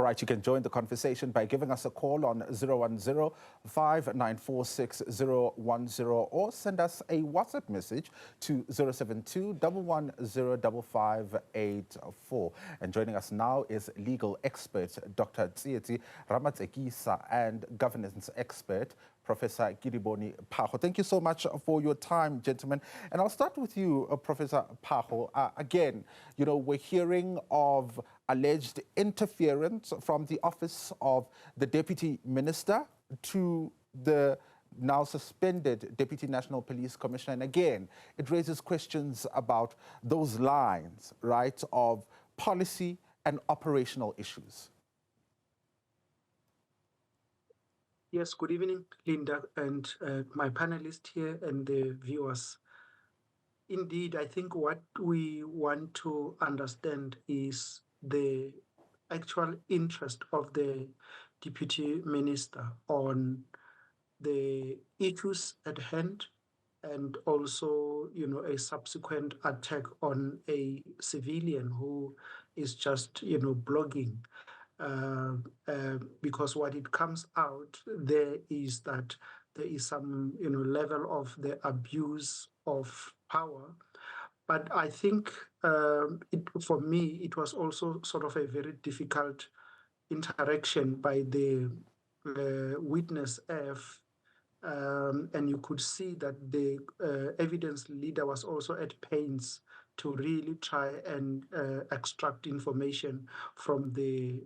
All right, you can join the conversation by giving us a call on 010-5946-010 or send us a WhatsApp message to 072-110-5584. And joining us now is legal expert Dr. Tsietsi Ramatsekisa and governance expert Professor Gidiboni Paho. Thank you so much for your time, gentlemen. And I'll start with you, Professor Paho. Again, you know, we're hearing of alleged interference from the office of the Deputy Minister to the now suspended Deputy National Police Commissioner. And again, it raises questions about those lines, right, of policy and operational issues. Yes, good evening, Linda, and my panelists here and the viewers. Indeed, I think what we want to understand is the actual interest of the Deputy Minister on the issues at hand, and also, you know, a subsequent attack on a civilian who is just, you know, blogging. Because what it comes out there is that there is some, you know, level of the abuse of power. But I think for me, it was also sort of a very difficult interaction by the witness F. And you could see that the evidence leader was also at pains to really try and extract information from the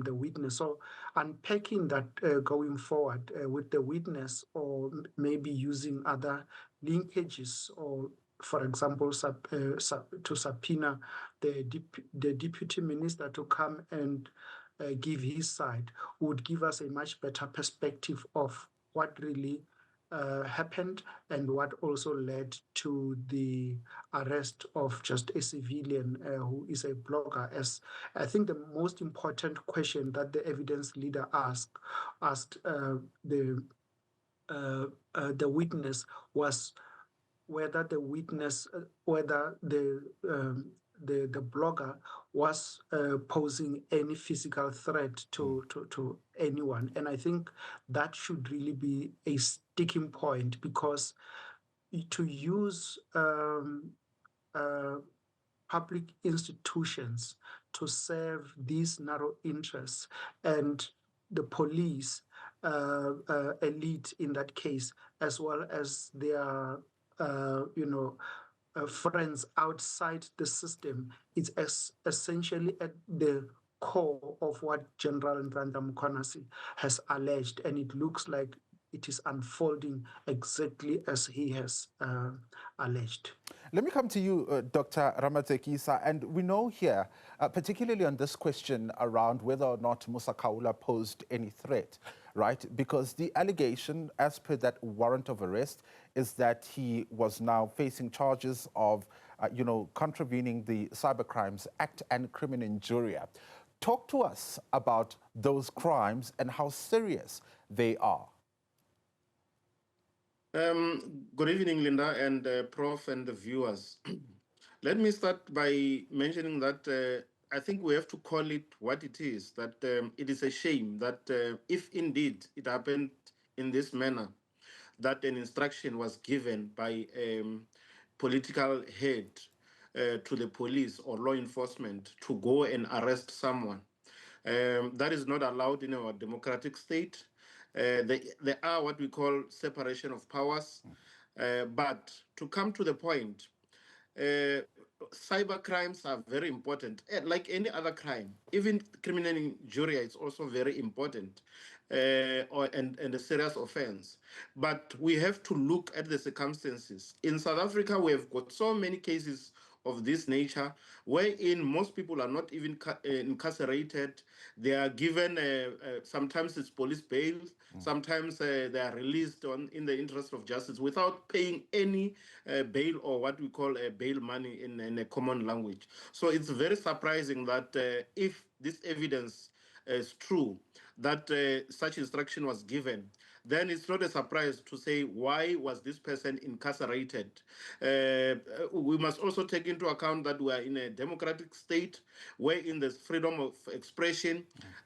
witness. So unpacking that going forward with the witness, or maybe using other linkages, or for example, to subpoena the deputy minister to come and give his side, would give us a much better perspective of what really happened and what also led to the arrest of just a civilian who is a blogger. As I think the most important question that the evidence leader asked the witness was whether the witness, whether the blogger was posing any physical threat to anyone. And I think that should really be a sticking point, because to use public institutions to serve these narrow interests, and the police elite in that case, as well as their friends outside the system, it's essentially at the core of what General Ndanda Mkhwanasi has alleged, and it looks like it is unfolding exactly as he has alleged. Let me come to you, Dr. Ramatsekisa, and we know here, particularly on this question around whether or not Musa Kaula posed any threat, right? Because the allegation, as per that warrant of arrest, is that he was now facing charges of, contravening the Cybercrimes Act and criminal injuria. Talk to us about those crimes and how serious they are. Good evening, Linda and Prof and the viewers. Let me start by mentioning that I think we have to call it what it is, that it is a shame that if indeed it happened in this manner, that an instruction was given by a political head to the police or law enforcement to go and arrest someone. That is not allowed in our democratic state. There are what we call separation of powers. But to come to the point, cyber crimes are very important. Like any other crime, even criminal injury is also very important and a serious offense. But we have to look at the circumstances. In South Africa, we have got so many cases of this nature, wherein most people are not even incarcerated. They are given, sometimes it's police bail, sometimes they are released in the interest of justice without paying any bail, or what we call bail money in a common language. So it's very surprising that if this evidence is true, that such instruction was given, then it's not a surprise to say, why was this person incarcerated? We must also take into account that we are in a democratic state wherein there's freedom of expression,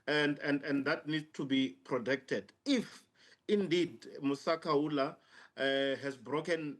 and that needs to be protected. If indeed Musa Kaula has broken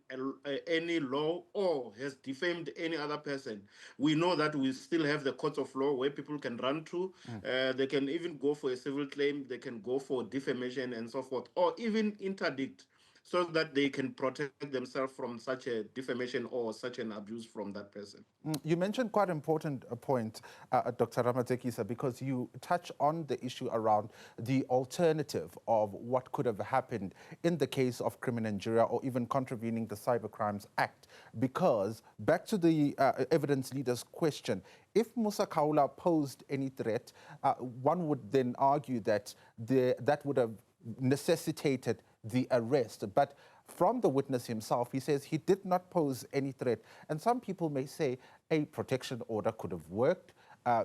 any law or has defamed any other person, we know that we still have the courts of law where people can run to. They can even go for a civil claim, they can go for defamation and so forth, or even interdict, so that they can protect themselves from such a defamation or such an abuse from that person. You mentioned quite an important point, Dr. Ramatekisa, because you touch on the issue around the alternative of what could have happened in the case of criminal injury or even contravening the Cybercrimes Act. Because, back to the evidence leader's question, if Musa Kaula posed any threat, one would then argue that that would have necessitated the arrest. But from the witness himself, he says he did not pose any threat. And some people may say a protection order could have worked.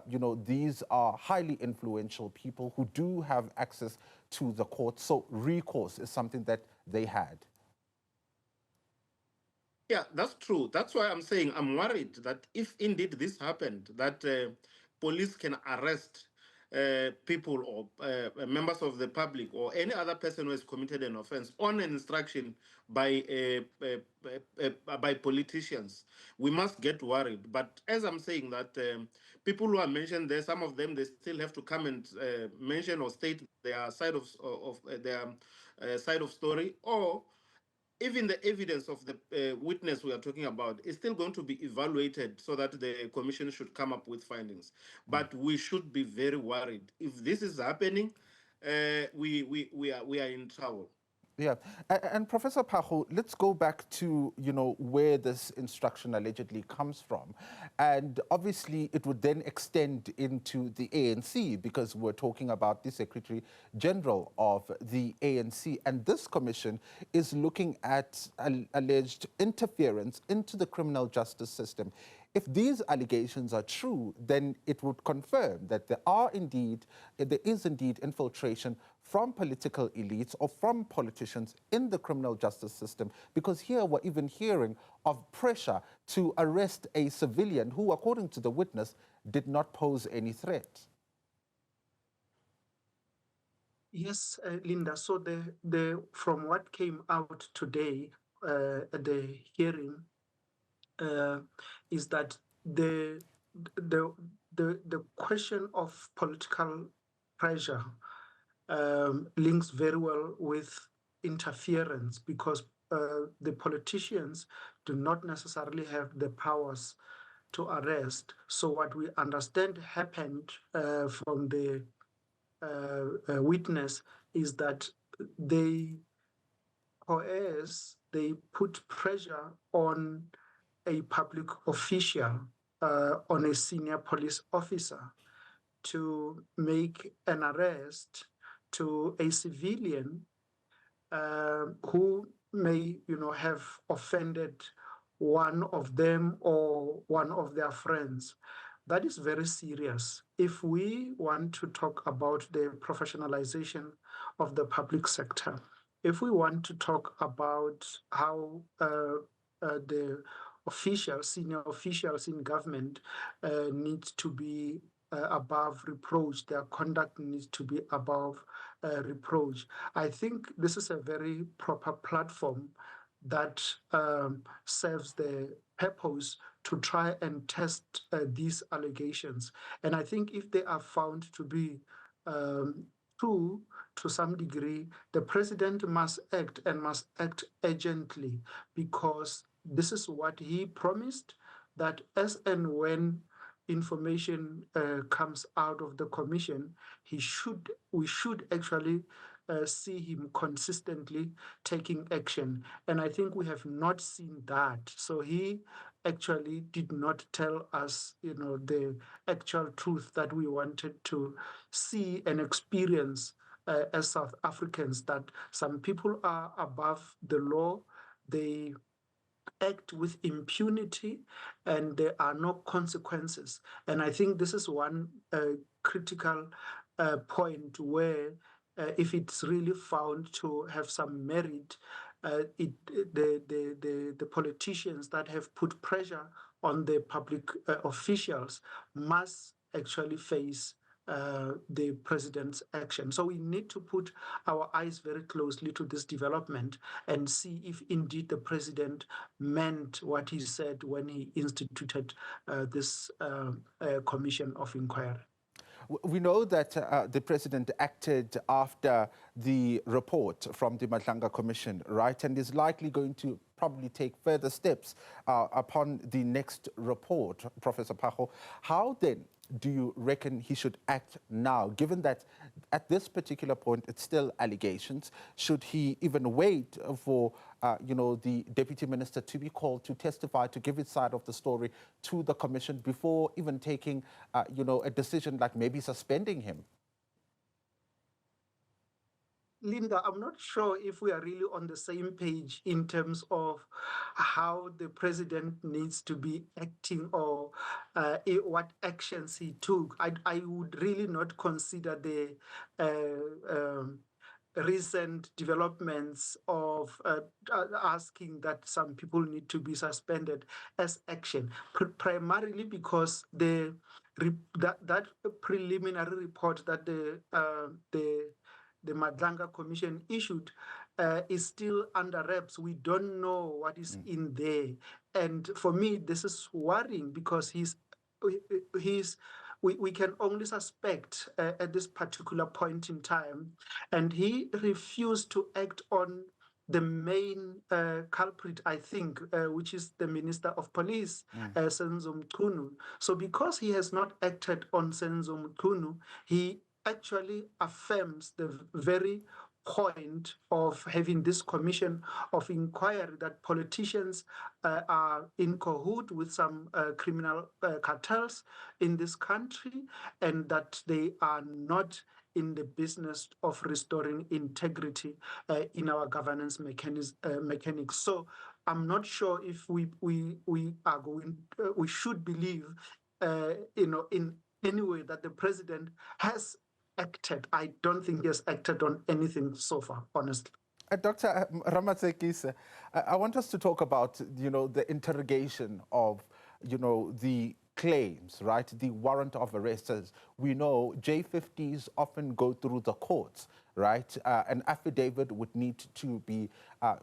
You know, these are highly influential people who do have access to the court. So recourse is something that they had. Yeah, that's true. That's why I'm saying I'm worried that if indeed this happened, that police can arrest people or members of the public or any other person who has committed an offense on an instruction by politicians, we must get worried. But as I'm saying that people who are mentioned there, some of them, they still have to come and mention or state their side of their side of story, or even the evidence of the witness we are talking about is still going to be evaluated so that the commission should come up with findings. But we should be very worried. If this is happening, we are in trouble. Yeah, and Professor Pakgo, let's go back to, you know, where this instruction allegedly comes from. And obviously it would then extend into the ANC, because we're talking about the Secretary General of the ANC. And this commission is looking at alleged interference into the criminal justice system. If these allegations are true, then it would confirm that there is indeed infiltration from political elites or from politicians in the criminal justice system, because here we're even hearing of pressure to arrest a civilian who, according to the witness, did not pose any threat. Yes, Linda. So from what came out today at the hearing is that the question of political pressure links very well with interference, because the politicians do not necessarily have the powers to arrest. So what we understand happened from the witness is that they coerce, they put pressure on a public official, on a senior police officer, to make an arrest to a civilian who may, have offended one of them or one of their friends. That is very serious. If we want to talk about the professionalization of the public sector, if we want to talk about how the senior officials in government need to be above reproach, their conduct needs to be above reproach. I think this is a very proper platform that serves the purpose to try and test these allegations. And I think if they are found to be true to some degree, the president must act, and must act urgently, because this is what he promised, that as and when information comes out of the commission, we should actually see him consistently taking action. And I think we have not seen that. So he actually did not tell us, the actual truth that we wanted to see and experience as South Africans, that some people are above the law, they act with impunity, and there are no consequences. And I think this is one critical point where if it's really found to have some merit, the politicians that have put pressure on the public officials must actually face the president's action. So we need to put our eyes very closely to this development and see if indeed the president meant what he said when he instituted this commission of inquiry. We know that the president acted after the report from the Madlanga Commission, right, and is likely going to probably take further steps upon the next report, Professor Pakgo. How then do you reckon he should act now, given that at this particular point it's still allegations? Should he even wait for the deputy minister to be called to testify, to give his side of the story to the commission before even taking a decision like maybe suspending him? Linda, I'm not sure if we are really on the same page in terms of how the president needs to be acting or what actions he took. I would really not consider the recent developments of asking that some people need to be suspended as action, primarily because that preliminary report that the Madlanga Commission issued is still under wraps. We don't know what is in there. And for me, this is worrying because we can only suspect at this particular point in time. And he refused to act on the main culprit, I think, which is the Minister of Police, Senzo Mchunu. So because he has not acted on Senzo Mchunu, he actually affirms the very point of having this commission of inquiry that politicians are in cahoot with some criminal cartels in this country and that they are not in the business of restoring integrity in our governance mechanics. So I'm not sure if we are going. We should believe, in any way that the president has acted. I don't think he has acted on anything so far, honestly. Dr. Ramatsekisa, I want us to talk about, the interrogation of, the claims, right? The warrant of arrest. As we know, J50s often go through the courts, right? An affidavit would need to be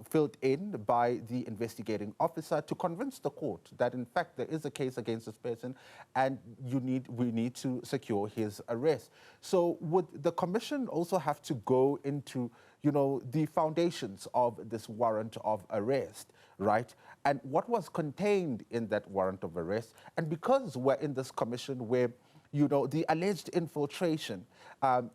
filled in by the investigating officer to convince the court that, in fact, there is a case against this person and we need to secure his arrest. So would the commission also have to go into the foundations of this warrant of arrest, right? And what was contained in that warrant of arrest? And because we're in this commission where, the alleged infiltration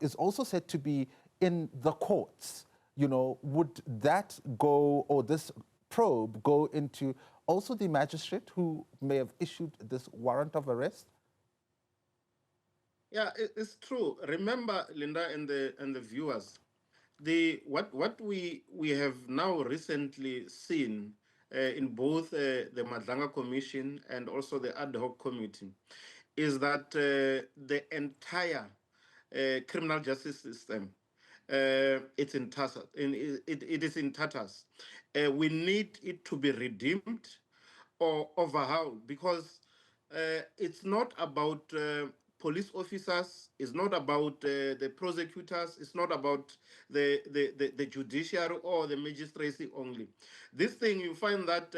is also said to be in the courts, would that go, or this probe go into also the magistrate who may have issued this warrant of arrest? Yeah, it's true. Remember, Linda and the viewers, what we have now recently seen in both the Madlanga Commission and also the ad hoc committee is that the entire criminal justice system it's in tatters. It is in tatters. We need it to be redeemed or overhauled because it's not about police officers, it's not about the prosecutors, it's not about the judiciary or the magistracy only. This thing, you find that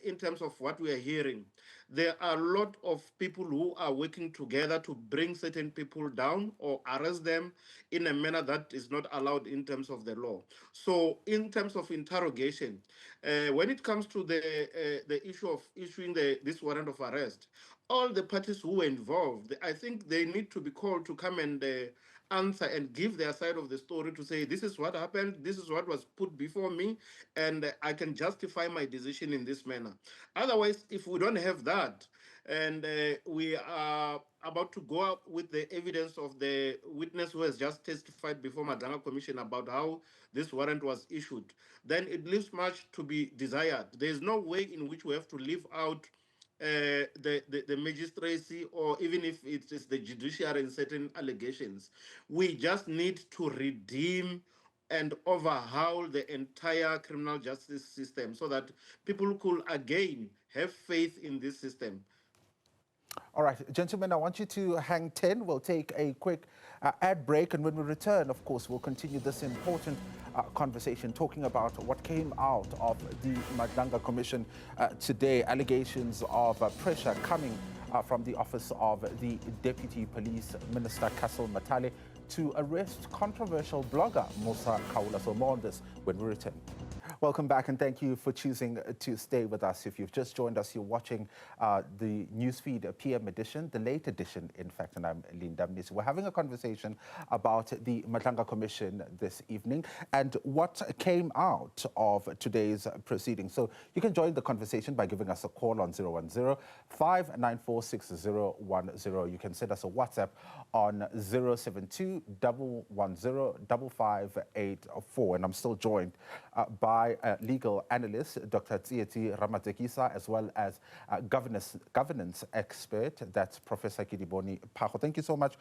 in terms of what we are hearing, there are a lot of people who are working together to bring certain people down or arrest them in a manner that is not allowed in terms of the law. So in terms of interrogation, when it comes to the issue of issuing this warrant of arrest, all the parties who were involved, I think they need to be called to come and answer and give their side of the story to say, this is what happened, this is what was put before me, and I can justify my decision in this manner. Otherwise, if we don't have that, and we are about to go up with the evidence of the witness who has just testified before Madlanga Commission about how this warrant was issued, then it leaves much to be desired. There is no way in which we have to leave out the magistracy, or even if it is the judiciary in certain allegations. We just need to redeem and overhaul the entire criminal justice system so that people could again have faith in this system. All right, gentlemen, I want you to hang 10. We'll take a quick ad break, and when we return, of course, we'll continue this important conversation talking about what came out of the Madlanga Commission today, allegations of pressure coming from the office of the Deputy Police Minister, Castle Matale, to arrest controversial blogger Musa Kaula. So more on this when we return. Welcome back, and thank you for choosing to stay with us. If you've just joined us, you're watching the Newsfeed PM edition, the late edition, in fact, and I'm Linda Mnisi. We're having a conversation about the Madlanga Commission this evening and what came out of today's proceedings. So you can join the conversation by giving us a call on 010-594-6010. You can send us a WhatsApp on 072-110-5584. And I'm still joined by legal analyst, Dr. Ramatekisa, as well as governance expert, that's Professor Gidiboni Pakgo. Thank you so much,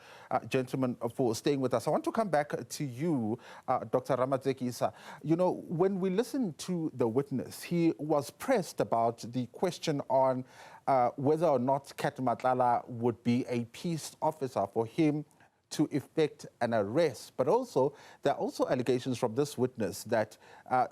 gentlemen, for staying with us. I want to come back to you, Dr. Ramatekisa. You know, when we listened to the witness, he was pressed about the question on whether or not Kat Matlala would be a peace officer for him to effect an arrest. But also, there are also allegations from this witness that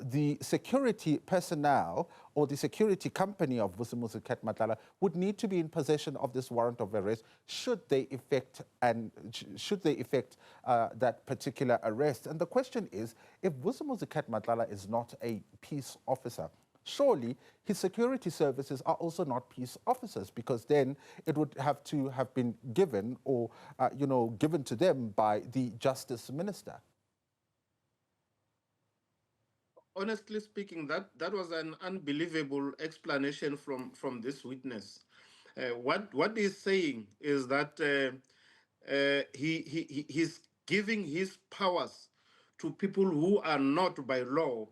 the security personnel or the security company of Vusimuzi Kat Matlala would need to be in possession of this warrant of arrest should they effect that particular arrest. And the question is, if Vusimuzi Kat Matlala is not a peace officer, surely his security services are also not peace officers, because then it would have to have been given or, given to them by the Justice Minister. Honestly speaking, that was an unbelievable explanation from this witness. What he's saying is that he's giving his powers to people who are not by law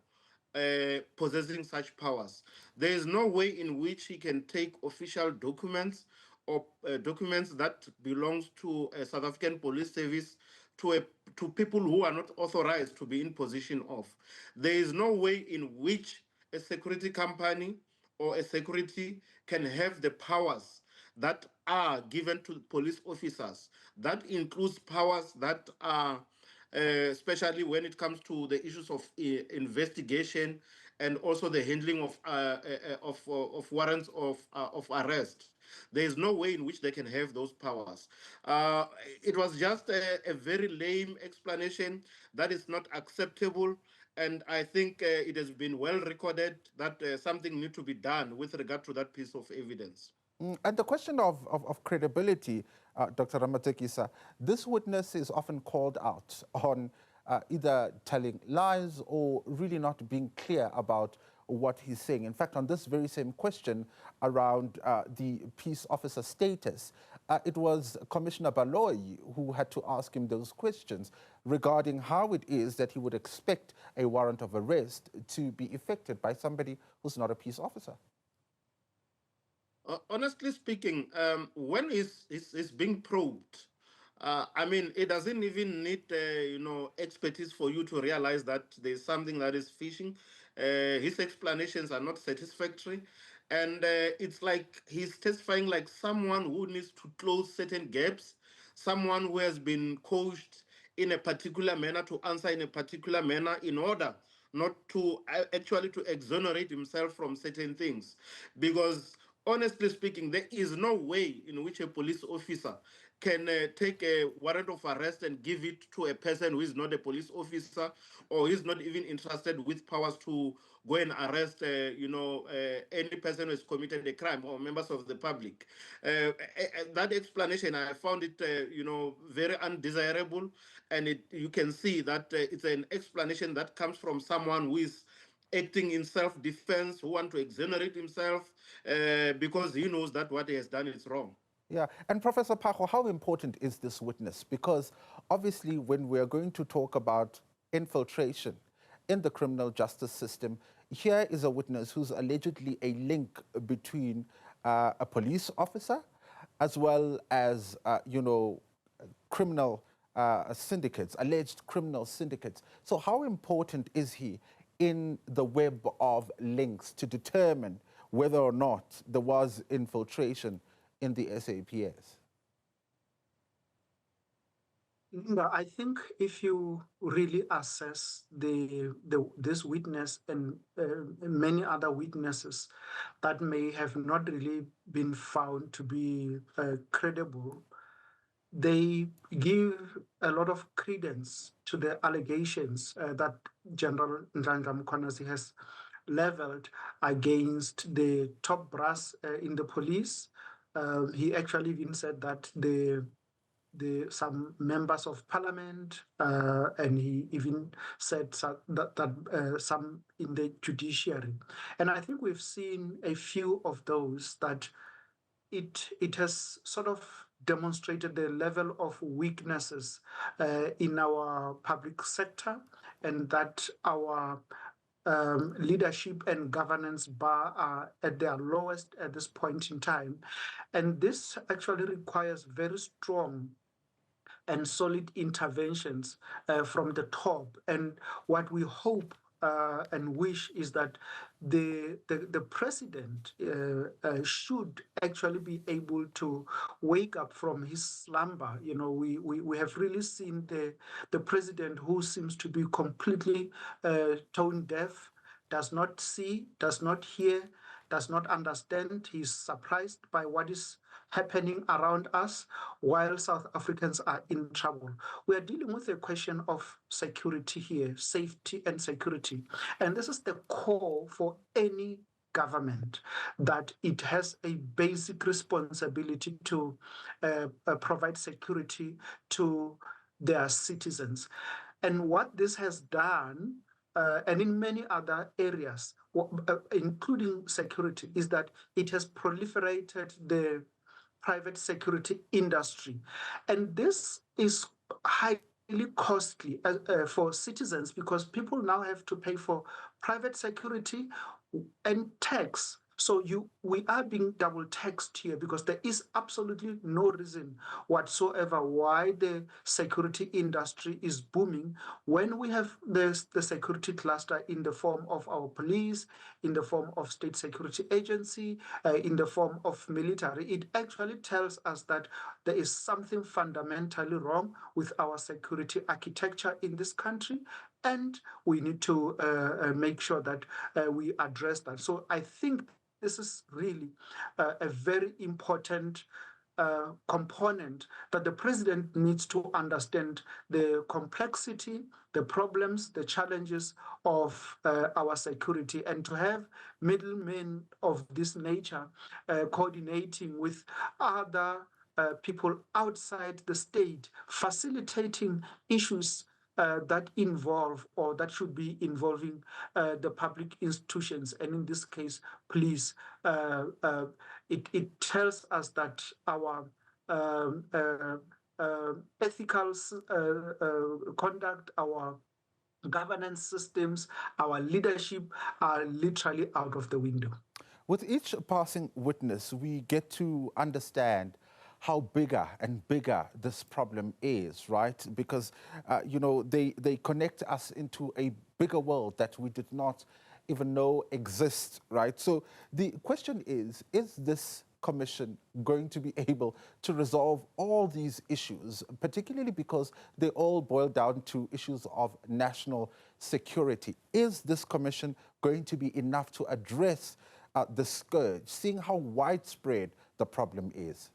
possessing such powers. There is no way in which he can take official documents or documents that belongs to a South African Police Service to people who are not authorized to be in possession of. There is no way in which a security company or a security can have the powers that are given to police officers. That includes powers that are especially when it comes to the issues of investigation and also the handling of warrants of arrest. There is no way in which they can have those powers. It was just a very lame explanation that is not acceptable. And I think it has been well recorded that something needs to be done with regard to that piece of evidence. And the question of credibility, Dr. Ramatekisa, this witness is often called out on either telling lies or really not being clear about what he's saying. In fact, on this very same question around the peace officer status, it was Commissioner Baloyi who had to ask him those questions regarding how it is that he would expect a warrant of arrest to be effected by somebody who's not a peace officer. Honestly speaking, when it's being probed, I mean, it doesn't even need, expertise for you to realize that there's something that is fishing. His explanations are not satisfactory. And it's like he's testifying like someone who needs to close certain gaps, someone who has been coached in a particular manner to answer in a particular manner in order not to actually to exonerate himself from certain things. Because honestly speaking, there is no way in which a police officer can take a warrant of arrest and give it to a person who is not a police officer or is not even interested with powers to go and arrest, any person who has committed a crime or members of the public. That explanation, I found it, very undesirable, and you can see that it's an explanation that comes from someone who is acting in self-defense, who wants to exonerate himself because he knows that what he has done is wrong. Yeah, and Professor Pakgo, how important is this witness? Because obviously when we're going to talk about infiltration in the criminal justice system, here is a witness who's allegedly a link between a police officer, as well as, criminal syndicates, alleged criminal syndicates. So how important is he in the web of links to determine whether or not there was infiltration in the SAPS? No, I think if you really assess this witness and many other witnesses that may have not really been found to be credible, they give a lot of credence to the allegations that General Ndlanga Mkhwanazi has leveled against the top brass in the police. He actually even said that some members of parliament, and he even said that some in the judiciary. And I think we've seen a few of those that it has sort of demonstrated the level of weaknesses in our public sector, and that our leadership and governance bar are at their lowest at this point in time. And this actually requires very strong and solid interventions from the top. And what we hope and wish is that the president should actually be able to wake up from his slumber. You know, we have really seen the president who seems to be completely tone deaf, does not see, does not hear, does not understand. He's surprised by what is happening around us while South Africans are in trouble. We are dealing with a question of security here, safety and security. And this is the core for any government, that it has a basic responsibility to provide security to their citizens. And what this has done, and in many other areas, including security, is that it has proliferated the private security industry. And this is highly costly for citizens, because people now have to pay for private security and tax. So we are being double taxed here, because there is absolutely no reason whatsoever why the security industry is booming when we have the security cluster in the form of our police, in the form of state security agency, in the form of military. It actually tells us that there is something fundamentally wrong with our security architecture in this country, and we need to make sure that we address that. So I think this is really a very important component, that the president needs to understand the complexity, the problems, the challenges of our security, and to have middlemen of this nature coordinating with other people outside the state, facilitating issues that involve, or that should be involving, the public institutions, and in this case, police. It tells us that our ethical conduct, our governance systems, our leadership are literally out of the window. With each passing witness, we get to understand how bigger and bigger this problem is, right? Because, they connect us into a bigger world that we did not even know exists, right? So the question is this commission going to be able to resolve all these issues, particularly because they all boil down to issues of national security? Is this commission going to be enough to address the scourge, seeing how widespread the problem is?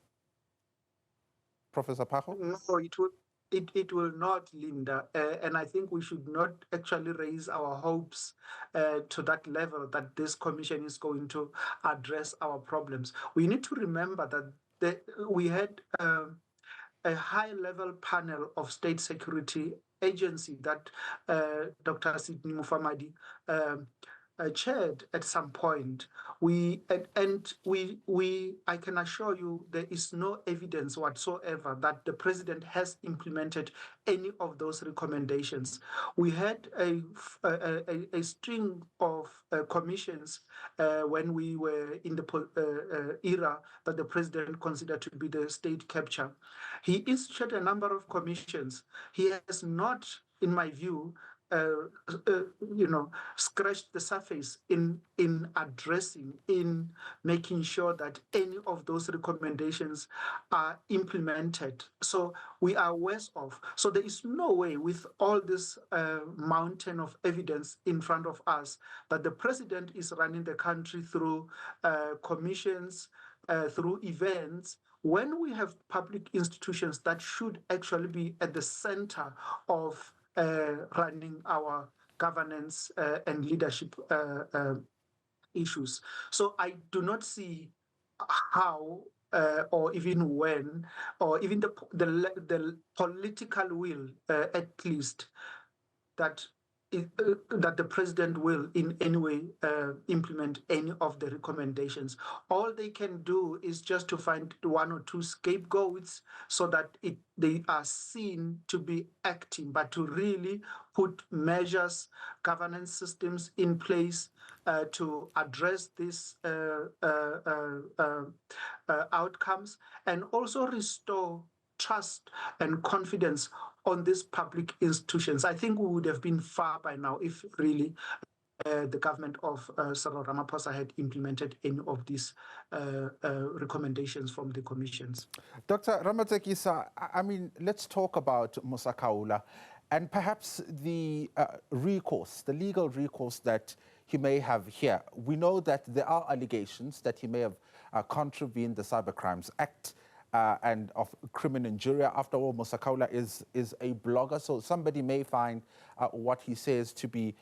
Professor Pakgo? No, it will not, Linda. And I think we should not actually raise our hopes to that level, that this commission is going to address our problems. We need to remember that we had a high-level panel of state security agency that Dr. Sidney Mufamadi chaired at some point. I can assure you there is no evidence whatsoever that the president has implemented any of those recommendations. We had a string of commissions when we were in the era that the president considered to be the state capture. He instituted a number of commissions. He has not, in my view, scratched the surface in addressing, in making sure that any of those recommendations are implemented. So we are worse off. So there is no way, with all this mountain of evidence in front of us, that the president is running the country through commissions, through events, when we have public institutions that should actually be at the center of running our governance and leadership issues. So I do not see how or even when, or even the political will, at least, that that the president will in any way implement any of the recommendations. All they can do is just to find one or two scapegoats so that they are seen to be acting, but to really put measures, governance systems in place to address these outcomes, and also restore trust and confidence on these public institutions. I think we would have been far by now if really the government of Cyril Ramaphosa had implemented any of these recommendations from the commissions. Dr. Ramatsekisa, I mean, let's talk about Musa Kaula and perhaps the recourse, the legal recourse that he may have here. We know that there are allegations that he may have contravened the Cybercrimes Act and of criminal injury. After all, Musa Kaula is a blogger, so somebody may find what he says to be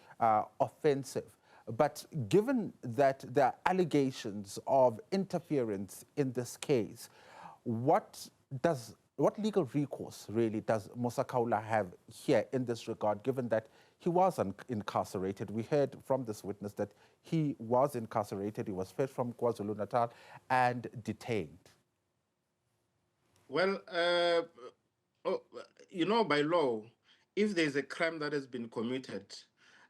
offensive. But given that there are allegations of interference in this case, what legal recourse really does Musa Kaula have here in this regard, given that he was incarcerated? We heard from this witness that he was incarcerated, he was fetched from KwaZulu-Natal and detained. Well, by law, if there's a crime that has been committed,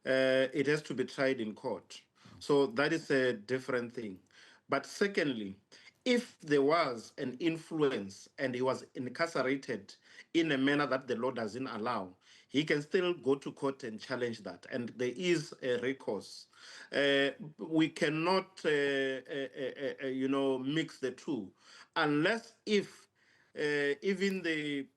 it has to be tried in court. So that is a different thing. But secondly, if there was an influence and he was incarcerated in a manner that the law doesn't allow, he can still go to court and challenge that. And there is a recourse. We cannot, mix the two, unless if even the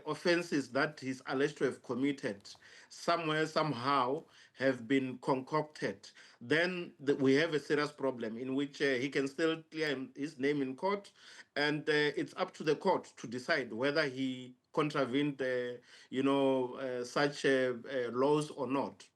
offenses that he's alleged to have committed somewhere, somehow have been concocted, then we have a serious problem in which he can still clear his name in court, and it's up to the court to decide whether he contravened, such laws or not.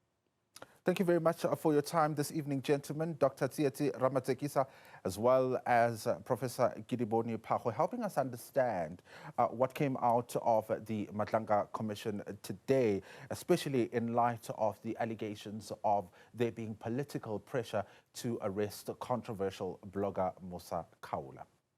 Thank you very much for your time this evening, gentlemen. Dr. Tsietsi Ramatsekisa, as well as Professor Gidiboni Pakgo, helping us understand what came out of the Madlanga Commission today, especially in light of the allegations of there being political pressure to arrest controversial blogger Musa Kaula.